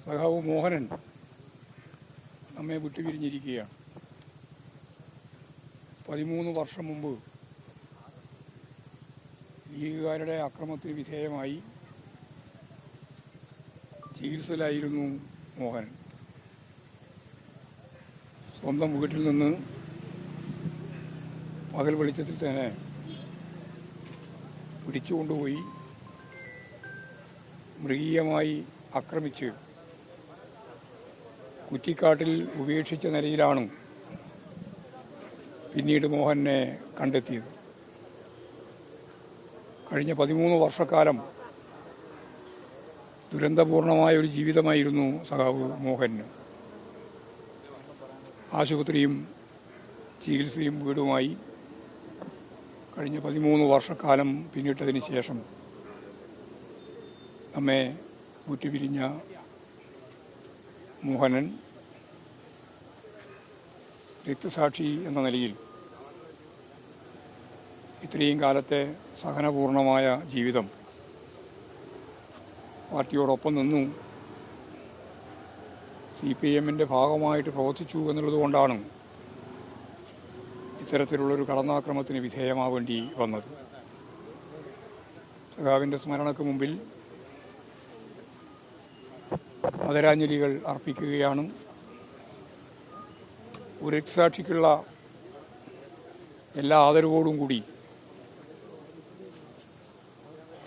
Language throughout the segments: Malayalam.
സഖാവ് മോഹനൻ നമ്മെ വിട്ടുപിരിഞ്ഞിരിക്കുകയാണ്. 13 വർഷം മുമ്പ് ലീഗുകാരുടെ അക്രമത്തിന് വിധേയമായി ചികിത്സയിലായിരുന്നു മോഹനൻ. സ്വന്തം വീട്ടിൽ നിന്ന് പകൽ വെളിച്ചത്തിൽ തന്നെ പിടിച്ചുകൊണ്ടുപോയി മൃഗീയമായി ആക്രമിച്ച് കുറ്റിക്കാട്ടിൽ ഉപേക്ഷിച്ച നിലയിലാണ് പിന്നീട് മോഹനെ കണ്ടെത്തിയത്. കഴിഞ്ഞ 13 വർഷക്കാലം ദുരന്തപൂർണമായ ഒരു ജീവിതമായിരുന്നു സഖാവ് മോഹന്. ആശുപത്രിയും ചികിത്സയും വീടുമായി കഴിഞ്ഞ 13 വർഷക്കാലം പിന്നിട്ടതിന് ശേഷം നമ്മെ വിട്ടുപിരിഞ്ഞ മോഹനൻ രക്തസാക്ഷി എന്ന നിലയിൽ ഇത്രയും കാലത്തെ സഹനപൂർണമായ ജീവിതം പാർട്ടിയോടൊപ്പം നിന്നു CPM-ൻ്റെ ഭാഗമായിട്ട് പ്രവർത്തിച്ചു എന്നുള്ളതുകൊണ്ടാണ് ഇത്തരത്തിലുള്ളൊരു കടന്നാക്രമത്തിന് വിധേയമാവേണ്ടി വന്നത്. സഖാവിൻ്റെ സ്മരണയ്ക്ക് മുമ്പിൽ ആദരാഞ്ജലികൾ അർപ്പിക്കുകയാണ്. ഒരു രക്തസാക്ഷിക്കുള്ള എല്ലാ ആദരവോടും കൂടി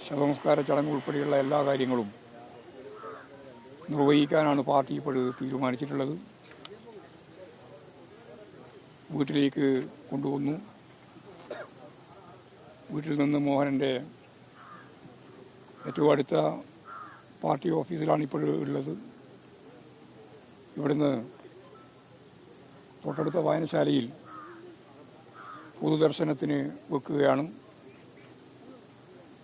ശവസംസ്കാര ചടങ്ങ് ഉൾപ്പെടെയുള്ള എല്ലാ കാര്യങ്ങളും നിർവഹിക്കാനാണ് പാർട്ടി ഇപ്പോൾ തീരുമാനിച്ചിട്ടുള്ളത്. വീട്ടിലേക്ക് കൊണ്ടുവന്നു. വീട്ടിൽ നിന്ന് മോഹനൻ്റെ ഏറ്റവും അടുത്ത പാർട്ടി ഓഫീസിലാണ് ഇപ്പോൾ ഉള്ളത്. ഇവിടുന്ന് തൊട്ടടുത്ത വായനശാലയിൽ പൊതുദർശനത്തിന് വെക്കുകയാണ്.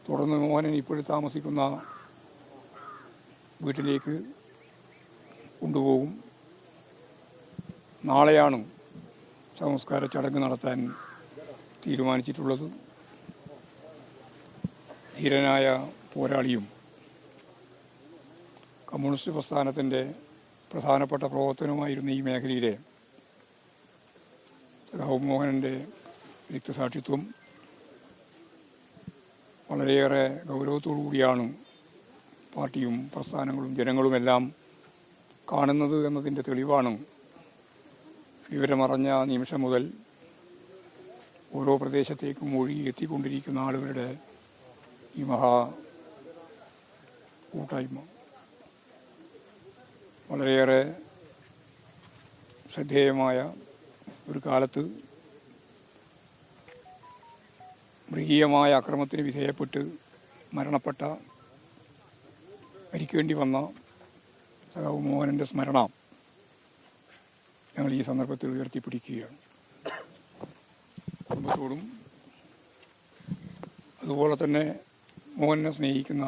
തുടർന്ന് മോഹനൻ ഇപ്പോൾ താമസിക്കുന്ന വീട്ടിലേക്ക് കൊണ്ടുപോകും. നാളെയാണ് സംസ്കാര ചടങ്ങ് നടത്താൻ തീരുമാനിച്ചിട്ടുള്ളത്. ധീരനായ പോരാളിയും കമ്മ്യൂണിസ്റ്റ് പ്രസ്ഥാനത്തിൻ്റെ പ്രധാനപ്പെട്ട പ്രവർത്തനവുമായിരുന്ന ഈ മേഖലയിലെ സഖാവ് മോഹനൻ്റെ രക്തസാക്ഷിത്വം വളരെയേറെ ഗൗരവത്തോടു കൂടിയാണ് പാർട്ടിയും പ്രസ്ഥാനങ്ങളും ജനങ്ങളുമെല്ലാം കാണുന്നത് എന്നതിൻ്റെ തെളിവാണ് വിവരമറിഞ്ഞ നിമിഷം മുതൽ ഓരോ പ്രദേശത്തേക്കും ഒഴുകി എത്തിക്കൊണ്ടിരിക്കുന്ന ആളുകളുടെ ഈ മഹാ കൂട്ടായ്മ. വളരെയേറെ ശ്രദ്ധേയമായ ഒരു കാലത്ത് മൃഗീയമായ അക്രമത്തിന് വിധേയപ്പെട്ട് മരിക്കേണ്ടി വന്ന സഖാവ് മോഹനൻ്റെ സ്മരണ ഞങ്ങൾ ഈ സന്ദർഭത്തിൽ ഉയർത്തിപ്പിടിക്കുകയാണ്. കുടുംബത്തോടും അതുപോലെ തന്നെ മോഹനെ സ്നേഹിക്കുന്ന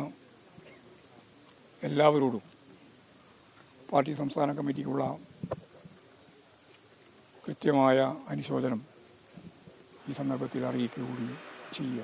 എല്ലാവരോടും പാർട്ടി സംസ്ഥാന കമ്മിറ്റിക്കുള്ള കൃത്യമായ അനുശോചനം ഈ സന്ദർഭത്തിൽ അറിയിക്കുക കൂടി ചെയ്യുക.